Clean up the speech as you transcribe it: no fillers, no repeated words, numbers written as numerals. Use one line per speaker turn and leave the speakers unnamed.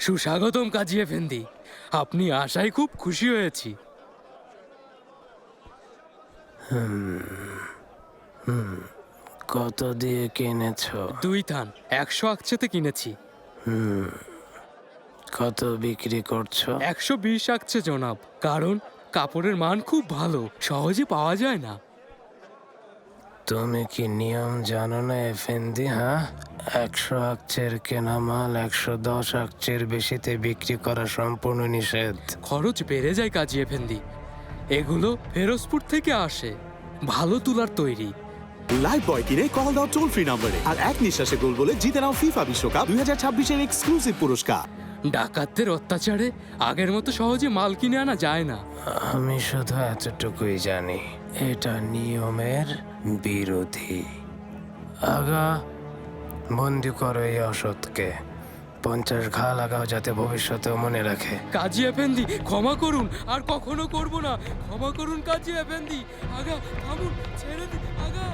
সুস্বাগতম কাজী এফেন্দি। আপনি আসায় খুব খুশি হয়েছি।
কত দিয়ে কিনেছ?
2 থান 100 আকছেতে কিনেছি।
কত বিক্রি করছো?
120 আকছে জনাব, কারণ কাপড়ের মান খুব ভালো, সহজে পাওয়া যায় না।
তুমি কি নিয়ম জানো না এফেন্দি? হ্যাঁ, 100 আকচের কেনা মাল 110 আকচের বেশিতে বিক্রি করা সম্পূর্ণ নিষেধ।
খরচ বেড়ে যায় কাজী এফেন্দি। এগুলো ফেরোজপুর থেকে আসে, ভালো তুলার তৈরি।
লাইফ বয় কিনে কল দাও টোল ফ্রি নম্বরে, আর এক নিঃশ্বাসে গোল বলে জিতে নাও ফিফা বিশ্বকাপ 2026-এর এক্সক্লুসিভ পুরস্কার।
ডাকাতদের অত্যাচারে আগের মতো সহজে মাল কিনে আনা যায় না।
আমি শুধু এতটুকুই জানি, এটা নিয়মের বিরোধী। আগা, বন্দি করো এই অসৎকে। 50 ঘা লাগাও যাতে ভবিষ্যতেও মনে রাখে।
কাজী এফেন্দি, ক্ষমা করুন, আর কখনো করব না। ক্ষমা করুন কাজী এফেন্দি। আগা থামুন, ছেড়ে দিন আগা।